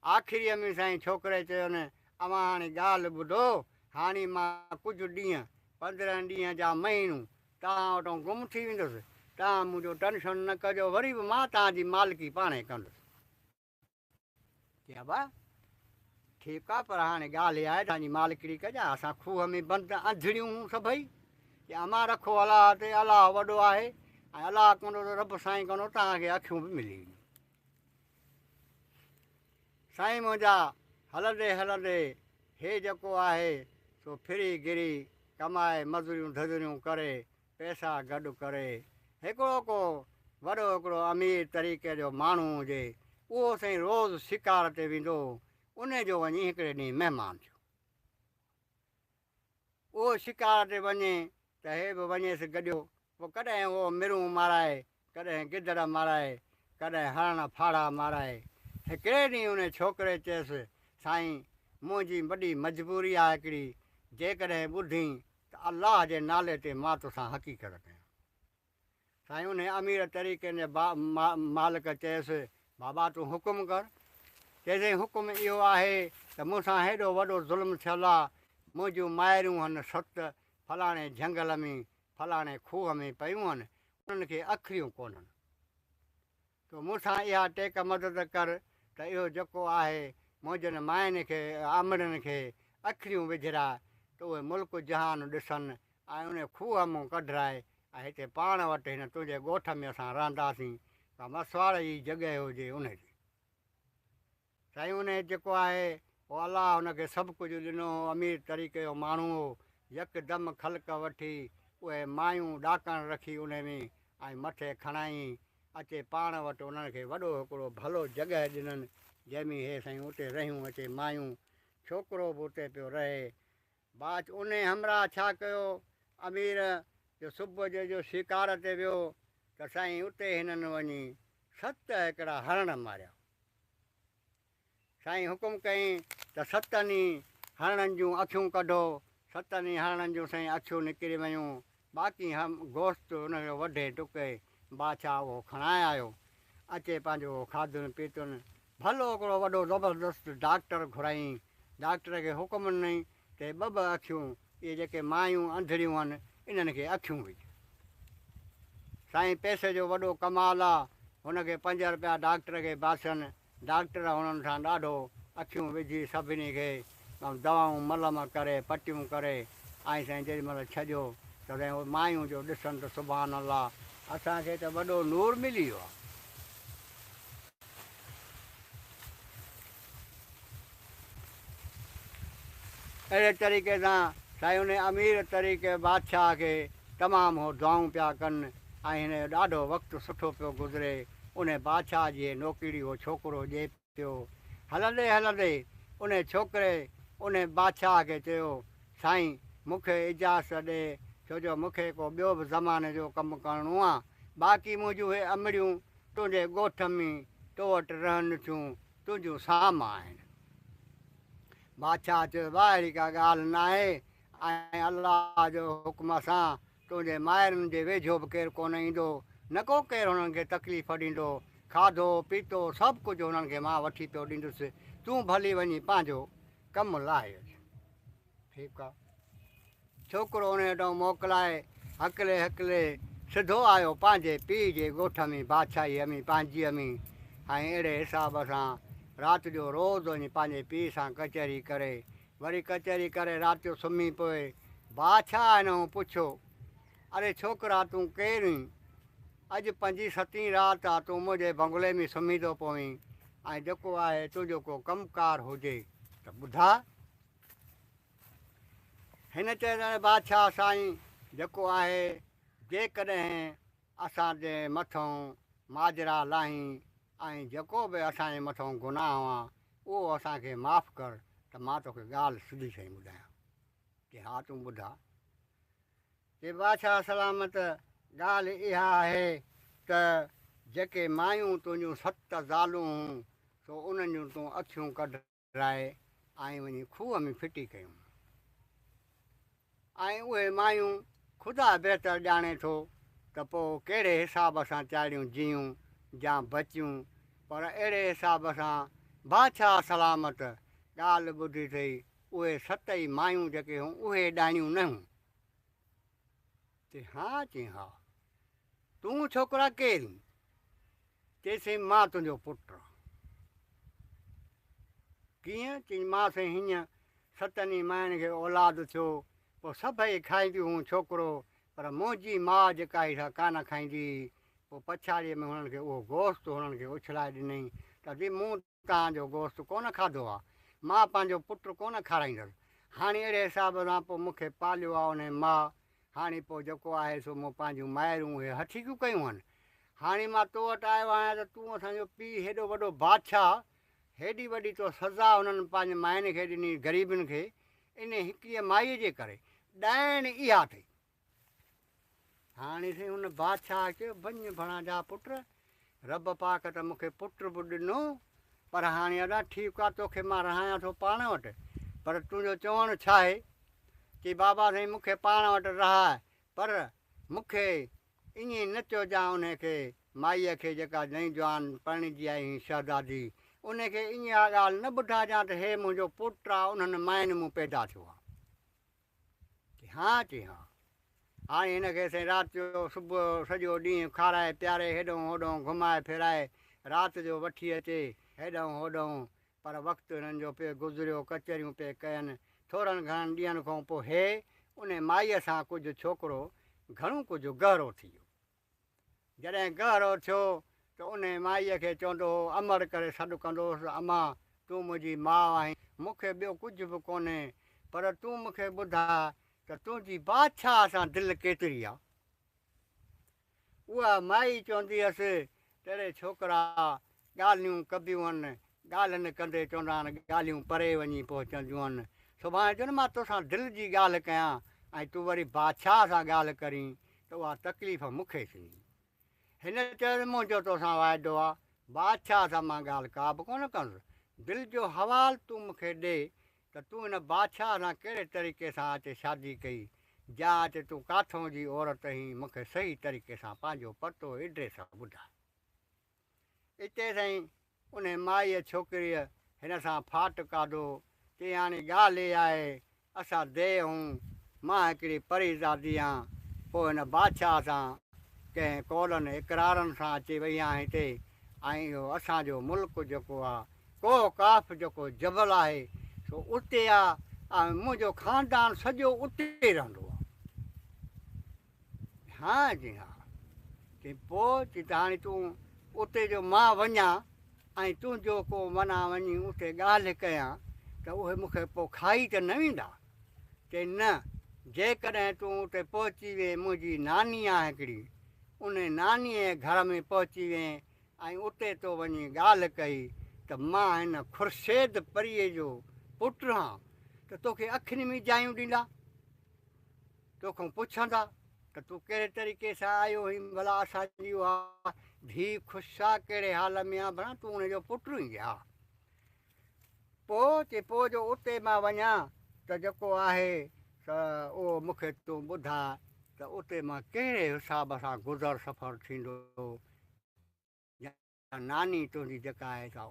आख़िरीअ में साईं छोकिरे चयो न अवां हाणे ॻाल्हि ॿुधो, हाणे मां कुझु ॾींहं 15 ॾींहं जा महीनूं तव्हां वटां गुम थी वेंदुसि, तव्हां मुंहिंजो टेंशन न कजो, वरी बि मां तव्हांजी मालिकी पाणे कंदुसि। चया बा ठीकु आहे, पर हाणे ॻाल्हि इहा आहे तव्हांजी मालिकिड़ी कजां, असां खूह में बंदि अंधड़ियूं हूं सभई, या अमां रखो अलाह ते, अलाह वॾो आहे, ऐं अलाह कंदो त रब साईं कंदो तव्हांखे अखियूं बि मिली वेंदियूं। साईं मुंहिंजा हलंदे हलंदे हे जेको आहे सो फिरी गिरी कमाए मज़ूरियूं धज़ूरियूं करे पैसा गॾु करे, हिकिड़ो को वॾो हिकिड़ो अमीर तरीक़े जो माण्हू हुजे, उहो साईं रोज़ु शिकार ते वेंदो, उन जो वञी हिकिड़े ॾींहुं महिमान थियो। उहो शिकार ते वञे त हे बि वञेसि गॾियो, पोइ कॾहिं उहो मिरूं माराए, कॾहिं गिदड़ माराए, कॾहिं हरण फाड़ा माराए। हिकिड़े ॾींहुं उन छोकिरे चयसि साईं मुंहिंजी वॾी मजबूरी आहे हिकिड़ी, जेकॾहिं ॿुधी त अलाह जे नाले ते मां तोसां हक़ीक़त कयां। साईं उन अमीर तरीक़े जे मालिक चयसि बाबा तूं हुकुम कर। चइसि हुकुम इहो आहे त मूंसां हेॾो वॾो ज़ुल्म थियलु आहे, मुंहिंजूं माइरूं आहिनि 7 फलाणे झंगल में फलाणे खूह में पियूं आहिनि, उन्हनि खे अखियूं कोन्हनि, तो मूंसां इहा टेक मदद कर त इहो जेको आहे मुंहिंजनि माइनि खे अमड़नि खे अखियूं विझराए त उहे मुल्क जहान ॾिसनि, ऐं उन खूह मां कढराए ऐं हिते पाण वटि हिन तुंहिंजे ॻोठ में असां रहंदासीं, त मसवाड़ जी जॻहि हुजे उनजी। साईं उन जेको आहे उहो अलाह हुनखे सभु कुझु ॾिनो, अमीर तरीक़े जो माण्हू हो, यकदमि ख़ल्क़ वठी उहे मायूं ॾाकण रखी उन में ऐं मथे खणाई अचे पाण वटि, उन्हनि खे वॾो हिकिड़ो भलो जॻहि ॾिननि, जंहिंमें हे साईं उते रहियूं अचे मायूं छोकिरो बि उते पियो रहे। उन हमरा छा कयो, अमीर जो सुबुह जो शिकार ते वियो त साईं उते हिननि वञी 7 हिकिड़ा हरण मारिया। साईं हुकुम कईं त 7 हरणनि जूं अखियूं कढो। 7 हरणनि जूं साईं अखियूं निकिरी वियूं। बाक़ी गोश्त हुनखे वढे टुके बादशाह उहो खणाए आयो। अचे पंहिंजो खाधुनि पीतुनि। भलो हिकिड़ो वॾो ज़बरदस्त डॉक्टर घुराईं। डॉक्टर खे हुकुम ॾिनई त 2 अखियूं इहे जेके मायूं अंधड़ियूं आहिनि इन्हनि खे अखियूं विझ। साईं पैसे जो वॾो कमाल आहे। हुनखे 5 रुपया डॉक्टर खे बासनि। डॉक्टर हुननि सां ॾाढो अखियूं विझी सभिनी खे दवाऊं मलम करे पटियूं करे ऐं साईं जेॾीमहिल छॾियो त साईं मायूं जो ॾिसनि त सुभान अल्लाह असांखे त वॾो नूर मिली वियो आहे। अहिड़े तरीक़े सां साईं उन अमीर तरीक़े बादशाह खे तमामु उहो दुआऊं पिया कनि ऐं हिन जो ॾाढो वक़्तु सुठो पियो गुज़रे। उन बादशाह जी नौकिरी उहो छोकिरो ॾिए पियो। हलंदे हलंदे उन छोकिरे उन बादशाह खे चयो साईं मूंखे इजाज़त ॾे, छो जो मूंखे को ॿियो बि ज़माने जो कमु करिणो आहे। बाक़ी मुंहिंजूं इहे अमड़ियूं तुंहिंजे ॻोठ में तो वटि रहनि थियूं, तुंहिंजूं सामा आहिनि। बादशाह चयो वाह अहिड़ी का ॻाल्हि न आहे ऐं अलाह जो हुकुम सां तुंहिंजे माइरनि जे वेझो बि केरु कोन ईंदो, न को केरु हुननि खे तकलीफ़ ॾींदो। खाधो पीतो सभु कुझु हुननि खे मां वठी पियो ॾींदुसि। तूं भली वञी पंहिंजो कमु लाहे अच। ठीकु आहे। छोकिरो उन वटि मोकिलाए हकले हकले सिधो आयो पंहिंजे पीउ जे ॻोठ में बादशाही में पंहिंजीअ में। ऐं अहिड़े हिसाब सां राति जो रोज़ु वञी पंहिंजे पीउ सां कचहरी करे वरी कचहरी करे राति जो सुम्ही पिए। बादशाह हिन पुछियो अरे छोकिरा तूं केरु आहीं? अॼु 5हीं 7हीं राति आहे तूं मुंहिंजे बंगले में सुम्ही थो पवीं ऐं जेको आहे तुंहिंजो को कमुकारु हुजे त ॿुधा। हिन चयो बादशाह साईं जेको आहे जेकॾहिं असांजे मथां माजरा लाहीं ऐं जेको बि असांजे मथां गुनाह आहे उहो असांखे माफ़ु कर त मां तोखे ॻाल्हि सिधी सही ॿुधायां। की हा तूं ॿुधा। की बादशाह सलामत ॻाल्हि इहा आहे त जेके मायूं तुंहिंजूं 7 ज़ालूं हुयूं सो उन्हनि जूं तूं अखियूं कढाए ऐं वञी खूह में फिटी कयूं। ऐं उहे मायूं ख़ुदा बहितर ॼाणे थो त पोइ कहिड़े हिसाब सां चाढ़ियूं जियूं या बचियूं। पर अहिड़े हिसाब सां बादशाह सलामत ॻाल्हि ॿुधी अथई उहे 7 ई मायूं जेके हुयूं उहे ॾाणियूं न हुयूं। चई हा तूं छोकिरा केरु? चईसि मां तुंहिंजो पुटु। कीअं? चई मां साईं हीअं 7 मायुनि खे औलाद थियो पोइ सभई खाईंदियूं हुयूं छोकिरो, पर मुंहिंजी माउ जेका ई कान खाईंदी। पोइ पछाड़ीअ में हुननि खे उहो गोश्त हुननि खे उछलाए ॾिनई त मूं तव्हांजो गोश्त कोन खाधो आहे, मां पंहिंजो पुटु कोन खाराईंदसि। हाणे अहिड़े हिसाब सां पोइ मूंखे पालियो आहे उन माउ। हाणे पोइ जेको आहे सो मूं पंहिंजूं माइरूं उहे हथीकियूं कयूं आहिनि। हाणे मां तो वटि आयो आहियां त तूं असांजो पीउ हेॾो वॾो बादशाह हेॾी वॾी तो सज़ा हुननि पंहिंजे माइनि खे ॾिनी ग़रीबनि खे इन हिकिड़ीअ माईअ जे करे ॾाइण इहा अथई। हाणे साईं हुन बादशाह चयो वञ भणा जा पुट रब पाक त मूंखे पुटु बि ॾिनो पर हाणे अदा ठीकु आहे तोखे मां रहायां थो पाण वटि, पर तुंहिंजो चवणु छा आहे की बाबा साईं मूंखे पाण वटि रहाए पर मूंखे ईअं न चइजांइ उनखे माईअ खे जेका नई जवान परिणिजी आई हुई शहज़ादी उनखे ईअं ॻाल्हि न ॿुधाइजांइ त हे मुंहिंजो पुटु आहे उन्हनि माइनि मूं पैदा थियो आहे। की हा चई हा। हाणे हिनखे साईं राति जो सुबुह सॼो ॾींहुं खाराए पीआरे हेॾो होॾो घुमाए फिराए राति जो वठी अचे हेॾो होॾो, पर वक़्तु हिननि जो पियो गुज़रियो कचहरियूं पिए कयनि। थोरनि घणनि ॾींहंनि खां पोइ हे उन माईअ सां कुझु छोकिरो घणो कुझु गहरो थी वियो। जॾहिं गहरो थियो त उन माईअ खे चवंदो हो अमर करे सॾु कंदो हुउसि अमा तूं मुंहिंजी माउ आहीं, मूंखे ॿियो कुझु बि कोन्हे, पर तूं मूंखे ॿुधा त तुंहिंजी बादशाह सां दिलि केतिरी आहे। उहा माई चवंदी हुअसि तहिड़े छोकिरा ॻाल्हियूं कबियूं आहिनि ॻाल्हि न कंदे चवंदा आहिनि ॻाल्हियूं परे वञी पहुचंदियूं आहिनि। सुभाणे चवंदो मां तोसां दिलि जी ॻाल्हि कयां ऐं तूं वरी बादशाह सां ॻाल्हि करीं त उहा तकलीफ़ मूंखे थींदी। हिन चयो मुंहिंजो तोसां वाइदो आहे, बादशाह सां मां ॻाल्हि का बि कोन कंदुसि। दिलि जो हवालु तूं मूंखे ॾे त तूं हिन बादशाह सां कहिड़े तरीक़े सां अचे शादी कई, जा अचे तूं किथां जी औरत आहीं, मूंखे सही तरीक़े सां पंहिंजो पतो एड्रेस ॿुधाए। हिते साईं उन माईअ छोकिरीअ हिन सां फाट काढो चई हाणे ॻाल्हि इहा आहे, असां देहूं, मां हिकिड़ी परीज़ादी आहियां, पोइ हिन बादशाह सां कंहिं कौलनि इक़रारनि सां अची वई आहियां हिते, ऐं इहो असांजो मुल्क जेको आहे को काफ़ जेको जबल आहे सो उते आहे, ऐं मुंहिंजो ख़ानदान सॼो उते रहंदो आहे। हा जी हा। चई पोइ चई त हाणे तूं उते जो मां वञा ऐं तुंहिंजो को मना वञी उते ॻाल्हि कयां त उहे मूंखे पोइ खाई त न वेंदा। चई न, जेकॾहिं तूं उते पहुची वए, मुंहिंजी नानी आहे हिकिड़ी, उन नानीअ जे घर में पहुची वए ऐं उते तो वञी ॻाल्हि कई त मां हिन ख़ुर्शेद परीअ जो पुटु आहियां, त तोखे अखियुनि में जायूं ॾींदा, तोखां पुछंदा त तूं कहिड़े तरीक़े सां आयो हुई, भला असांजी उहा धीउ ख़ुशि आहे, कहिड़े हाल में आहे, भला तूं हुनजो पुटु ई हा। पोइ चए पोइ जो उते मां वञा त जेको आहे त उहो मूंखे तूं ॿुधाए त उते मां कहिड़े हिसाब सां गुज़र सफ़र थींदो, नानी तुंहिंजी जेका आहे सा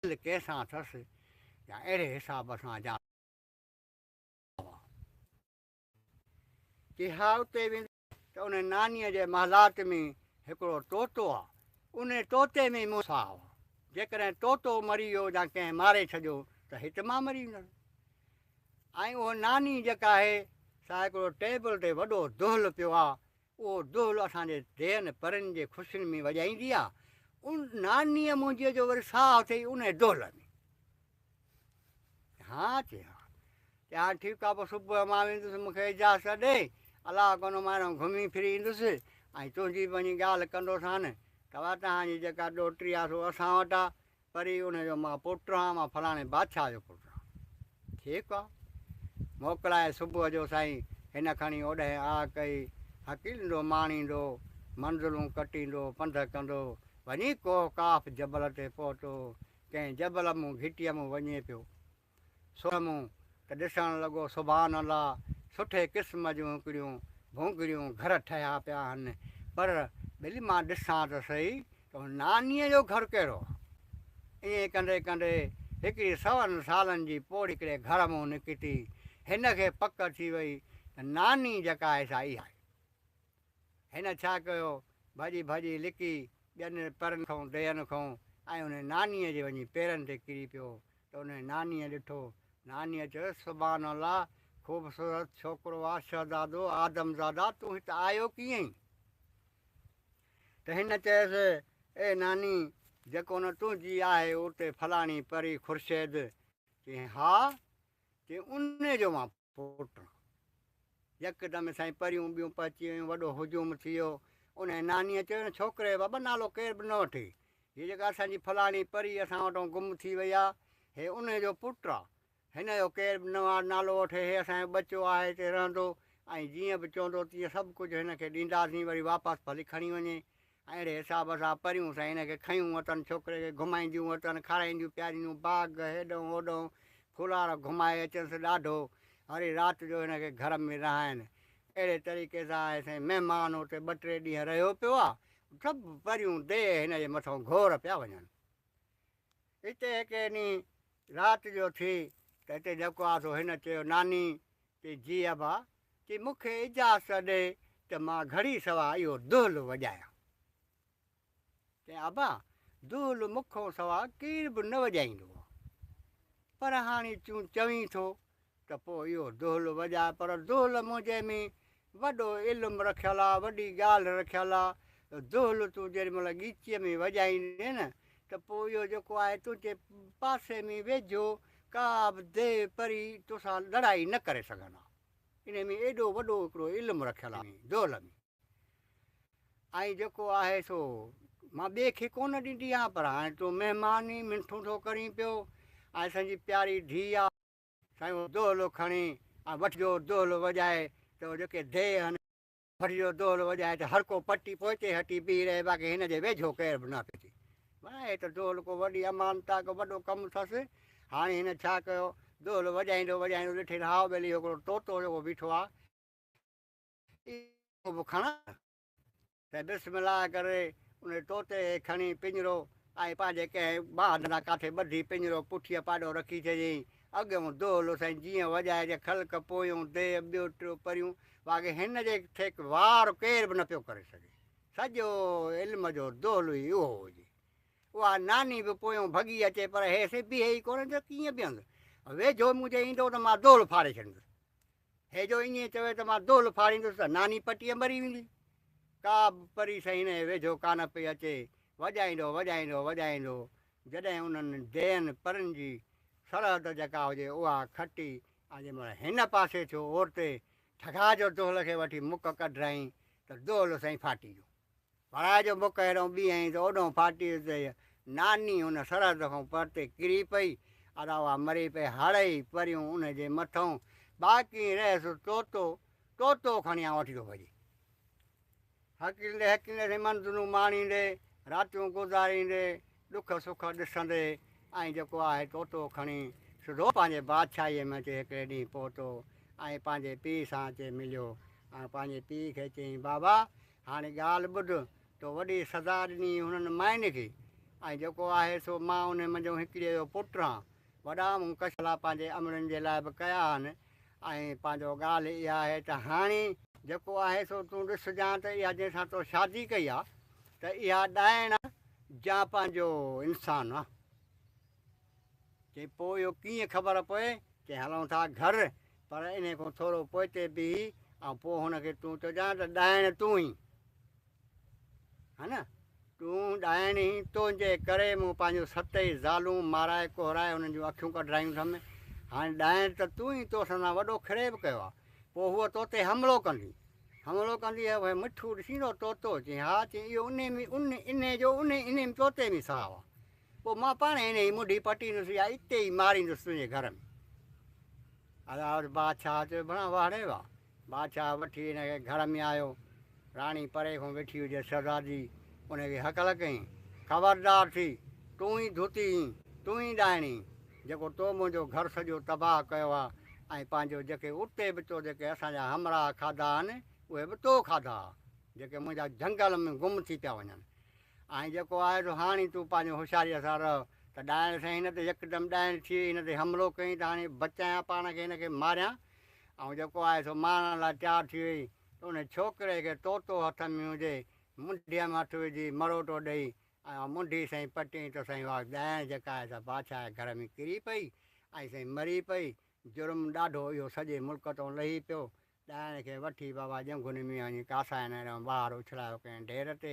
कंहिंसां अथसि या अहिड़े हिसाब सां जा। की हा उते वेंदी त उन नानीअ जे महलात में हिकिड़ो तोतो आहे, उन तोते में मूंसां आहे, जेकॾहिं तोतो मरी वियो या कंहिं मारे छॾियो त हिते मां मरी वेंदुसि। ऐं उहो नानी जेका आहे सा हिकिड़ो टेबल ते वॾो दुहिल पियो आहे, उहो दुहिल असांजे देयनि परनि जे ख़ुशियुनि में वॼाईंदी आहे। उन नानीअ मुंहिंजीअ जो वरी साहु अथई उन दुहिल में। हा चई हा। चई हा ठीकु आहे, पोइ सुबुह मां वेंदुसि, मूंखे इजाज़त ॾे, अलाह कोन मां घुमी फिरी ईंदुसि ऐं तुंहिंजी वञी ॻाल्हि कंदोसि हाणे त तव्हांजी जेका ॾोहिटी आहे सो असां वटि आहे, परी उनजो मां पुटु आहियां, मां फलाणे बादशाह जो पुटु आहियां। ठीकु आहे, मोकिलाए सुबुह जो साईं हिन खणी ओॾे आ कई, हकींदो माणींदो, मंज़िलूं कटींदो, पंध कंदो, वञी को काफ़ जबल ते पहुतो, कंहिं जबल मूं घिटीअ मूं वञे पियो, सो मूं त ॾिसणु लॻो सुभान अल्लाह, सुठे क़िस्म जूं हिकिड़ियूं भूंगड़ियूं घर ठहिया पिया आहिनि, पर भली मां ॾिसां त सही त नानीअ जो घरु कहिड़ो आहे। ईअं कंदे कंदे हिकिड़ी 100 सालनि जी पोड़ी हिकिड़े घर मूं निकिती, हिन खे पक थी वई त नानी जेका आहे सा इहा आहे। हिन छा कयो, भॼी भॼी लिकी ॿियनि परनि खां देयनि खां ऐं उन नानीअ जे वञी पेरनि ते किरी पियो त उन नानीअ ॾिठो, नानीअ चयो सुभान अल्लाह, ख़ूबसूरत छोकिरो आहे, शहज़ादो आदमज़ादा, तूं हिते आयो कीअं ई? त हिन चयसि ए नानी, जेको न तुंहिंजी आहे उते फलाणी परी ख़ुर्शेद, चई हा, चई उन जो मां पुटु। यकदमि साईं परियूं ॿियूं पची वियूं, वॾो हुजूम थी वियो। उन नानीअ चयो छोकिरे बाबा नालो केर बि न वठे, हीअ जेका असांजी फलाणी परी असां वटां गुम थी वई आहे, हे उनजो पुटु आहे, हिन जो केरु बि न नालो वठे, हे असांजो ॿचो आहे, हिते रहंदो, ऐं जीअं बि चवंदो तीअं सभु कुझु हिन खे ॾींदासीं, वरी वापसि भली खणी वञे। ऐं अहिड़े हिसाब सां परियूं सां हिन खे खयूं अथनि, छोकिरे खे घुमाईंदियूं अथनि, खाराईंदियूं पीआरींदियूं, बाग़ हेॾो होॾो फुलार घुमाए अचनिसि ॾाढो, वरी राति जो हिन खे घर में रहाइनि। अहिड़े तरीक़े सां साईं महिमान हुते 2-3 ॾींहं रहियो पियो आहे, सभु परियूं दे हिन जे मथां घोर पिया वञनि। हिते हिकु ॾींहुं राति जो थी त हिते जेको आहे सो हिन चयो नानी, चई जी अबा, चई मूंखे इजाज़त ॾे त मां घड़ी सवा इहो दुहिल वॼायां। चई अबा, दुहिल मूंखां सवा केरु बि न वॼाईंदो आहे, पर हाणे तूं चवीं थो त पोइ इहो दुहिल वॼाए, पर दुहिल मुंहिंजे में वॾो इल्मु रखियलु आहे, वॾी ॻाल्हि रखियलु आहे। दुहिल तूं जेॾी महिल ॻीचीअ में वॼाईंदे न त पोइ इहो जेको आहे तुंहिंजे पासे में वेझो का बि देव परी तोसां लड़ाई न करे सघंदा। इन में एॾो वॾो हिकिड़ो इल्मु रखियलु आहे दुहिल में। ऐं जेको आहे सो मां ॿिए खे कोन ॾींदी आहियां, पर हाणे तूं महिमान ई मिठूं थो करीं पियो, ऐं असांजी प्यारी धीउ आहे, साईं दोहलो खणी ऐं वठिजो दोहलो वॼाए, त जेके देह आहिनि वठिजो दोहलो वॼाए, त हर को पटी पोइते हटी बीह रहे, बाक़ी हिन जे वेझो केर बि न पिए। हे त दोहलो को वॾी अमानता को वॾो कमु अथसि। हाणे हिन छा कयो, दोहलो वॼाईंदो वॼाईंदो ॾिठे हाओ ॿेली हिकिड़ो तोतो जेको बीठो आहे, इहो बि खणा त बिस्म करे उन तोते खणी पिंजरो ऐं पंहिंजे कंहिं बाहि काथे ॿधी पिंजरो पुठीअ पाॾो रखी छॾियईं। अॻियां दोहलो साईं जीअं वॼाए जे ख़लक पोयूं देह ॿियो टियों परियूं, बाक़ी हिन जे थे वार केर बि न पियो करे सघे। सॼो इल्म जो दोहलो ई उहो हुजे। उहा नानी बि पोयों भॻी अचे, पर हेसि बीहे ई कोन, त कीअं बीहंदुसि। वेझो मुंहिंजे ईंदो त मां दोहलो फाड़े छॾींदुसि, हे जो ईअं चवे त मां दोहलो फाड़ींदुसि त नानी पटीअ मरी वेंदी। का बि परी साईं हिन वेझो कान पई अचे, वॼाईंदो वॼाईंदो वॼाईंदो जॾहिं उन्हनि देयनि परनि जी सरहद जेका हुजे उहा खटी, ऐं जंहिंमहिल हिन पासे थियो ओर ते ठगा जो दोहल खे वठी मुक कढाईं, त दोहलो साईं फाटी वियो। भराए जो मुक हेॾो बीहईं त ओॾो फाटी वियो, नानी हुन सरहद खां परते किरी पई, अदा उहा मरी पई। हड़ई परियूं उनजे मथां, बाक़ी रहियसि तोतो, तोतो खणी वठी थो भॼे। हकींदे हकींदे मंज़िलूं माणींदे, रातियूं गुज़ारींदे, ॾुख सुख ॾिसंदे, ऐं जेको आहे तोतो खणी सिधो पंहिंजे बादशाहीअ में अचे। हिकिड़े ॾींहुं पहुतो ऐं पंहिंजे पीउ सां अचे मिलियो, ऐं पंहिंजे पीउ खे चयईं, बाबा हाणे ॻाल्हि ॿुध, तो वॾी सज़ा ॾिनी हुननि माइनि खे, ऐं जेको आहे सो मां उन मुंहिंजो हिकिड़े जो पुटु आहियां, वॾा मूं कशला पंहिंजे अमरनि जे लाइ बि कया आहिनि, ऐं पंहिंजो ॻाल्हि इहा आहे त हाणे जेको आहे सो तूं ॾिसजांइ त इहा जंहिंसां तो शादी कई आहे, त इहा ॾाइण जा पंहिंजो इंसानु आहे। चई पोइ इहो कीअं ख़बर पए, चई हलूं था घर, पर इन खां थोरो पोइते बीह, ऐं पोइ हुनखे तूं चइजांइ त ॾाइण तूं ई, हा न, तूं ॾाइण ई, तुंहिंजे करे मूं पंहिंजो 7 ज़ालूं माराए कोहराए उन्हनि जूं अखियूं कढायूं अथमि। हाणे ॾाइण त तूं ई, तोसां वॾो ख़िरेब कयो आहे। पोइ हूअ तोते हमलो कंदी आहे, भई मिठू ॾिसींदो तोतो, चई हा, चई इहो इन तोते में साहु आहे। पोइ मां पाण इन जी मुंडी पटींदुसि या इते ई मारींदुसि तुंहिंजे घर में। अदा बादशाह चयो भणा वाड़े वाह। बादशाह वठी हिनखे घर में आयो, राणी परे खां वेठी हुजे शहज़ादी, उनखे हकल कयईं, ख़बरदार थी, तूं ई धोती, तूं ई ॾाइणी, जेको तो मुंहिंजो घर सॼो तबाह कयो आहे, ऐं पंहिंजो जेके उते बि तो जेके असांजा हमराह खाधा आहिनि उहे बि तो खाधा, जेके मुंहिंजा झंगल में गुम थी पिया वञनि। ऐं जेको आहे सो हाणे तूं पंहिंजो होशियारीअ सां रह, त ॾाइण सां हिन ते यकदमि ॾाइण थी हिन ते हमलो कयईं, त हाणे बचायां पाण खे हिनखे मारियां। ऐं जेको आहे सो मारण लाइ तयारु थी वई, त उन छोकिरे खे तोतो हथ में हुजे, मुंडीअ में हथु विझी मरोटो ॾेई ऐं मुंडी साईं पटियईं, त साईं उहा ॾाइण जेका आहे सा बादशाह जे घर में किरी पई, ऐं साईं मरी पई। जुर्म ॾाढो इहो सॼे मुल्क तां लही पियो। ॾाइण खे वठी बाबा जंगुनि में वञी कासाइनि ॿाहिरि उछलायो कंहिं ढेर ते।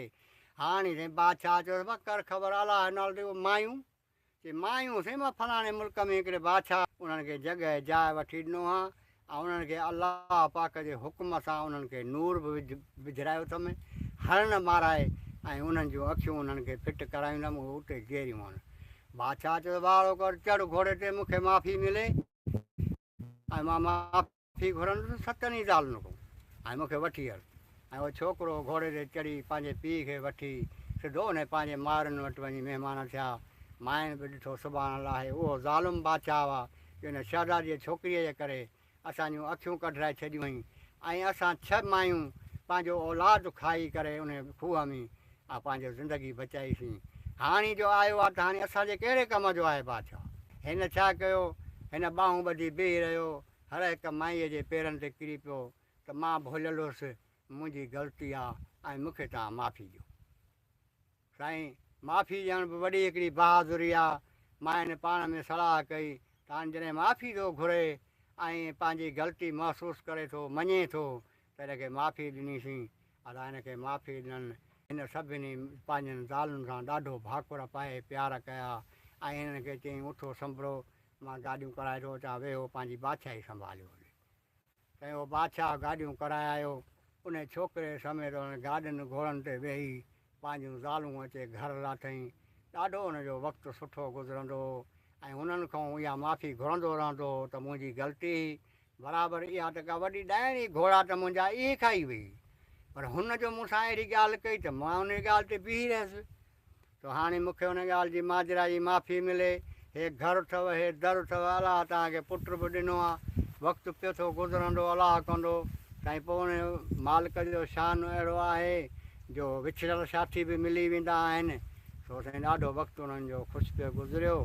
हाणे साईं बादशाह चयो मां कर ख़बर अलाह नाले ते मायूं, चई मायूं साईं मां फलाणे मुल्क में हिकिड़े बादशाह उन्हनि खे जॻह जाइ वठी ॾिनो आहे, ऐं उन्हनि खे अलाह पाक जे हुकुम सां उन्हनि खे नूर बि विझरायो अथमि, हरण माराए ऐं उन्हनि जूं अखियूं उन्हनि खे फिट करायूं अथमि, उहे उते गेरियूं आहिनि। बादशाह चयो वारो कर, चढ़ घोड़े ते, मूंखे माफ़ी मिले, ऐं मां माफ़ी घुरंदुसि 7 ज़ालुनि खां, ऐं मूंखे वठी हल। ऐं उहो छोकिरो घोड़े ते चढ़ी पंहिंजे पीउ खे वठी सिधो उन पंहिंजे माउरुनि वटि वञी महिमान थिया। माइनि बि ॾिठो सुभाणे अलाह उहो ज़ालुम बादशाह हुआ, जो हिन शहज़ादीअ छोकिरीअ जे करे असांजूं अखियूं कढाए छॾियूं हुई, ऐं असां 6 मायूं पंहिंजो औलाद खाई करे उन खूह में पंहिंजो ज़िंदगी बचाईसीं। हाणे जो आयो आहे त हाणे असांजे कहिड़े कम जो आहे बादशाह? हिन छा कयो, हिन ॿाहूं ॿधी बीह रहियो, हर हिकु माईअ जे पेरनि ते किरी पियो, त मां भुलियल हुअसि, मुंहिंजी ग़लती आहे ऐं मूंखे तव्हां माफ़ी ॾियो। साईं माफ़ी ॾियण बि वॾी हिकिड़ी बहादुरी आहे। माइनि पाण में सलाह कई, त हाणे जॾहिं माफ़ी थो घुरे ऐं पंहिंजी ग़लती महसूसु करे थो, मञे थो, त हिनखे माफ़ी ॾिनीसीं। अदा हिनखे माफ़ी ॾिननि। हिन सभिनी पंहिंजनि ज़ालुनि सां ॾाढो भाकुर पाए प्यार कया, ऐं हिननि खे चयईं उथो संभरो, मां गाॾियूं कराए थो अचां, वेहो पंहिंजी बादशाही संभालियो। साईं उहो बादशाह गाॾियूं कराए आयो, उन छोकिरे समेत उन गाॾियुनि घोड़नि ते वेही पंहिंजूं ज़ालूं अचे घर लाथईं, ॾाढो हुनजो वक़्तु सुठो गुज़रंदो ऐं हुननि खां इहा माफ़ी घुरंदो रहंदो त मुंहिंजी ग़लती बराबरि इहा त का वॾी ॾाइणी घोड़ा त मुंहिंजा इहे खाई वई, पर हुनजो मूंसां अहिड़ी ॻाल्हि कई त मां उन ॻाल्हि ते बीही रहियसि। त हाणे मूंखे हुन ॻाल्हि जी माजरा जी माफ़ी मिले, हे घरु अथव, हे दर अथव, अलाह तव्हांखे पुट बि ॾिनो आहे, वक़्तु पियो थो गुज़रंदो, अलाह कंदो। साईं पोइ हुन मालिक जो शान अहिड़ो आहे जो विछड़ियल साथी बि मिली वेंदा आहिनि। सो साईं ॾाढो वक़्तु उन्हनि जो ख़ुशि पियो गुज़रियो।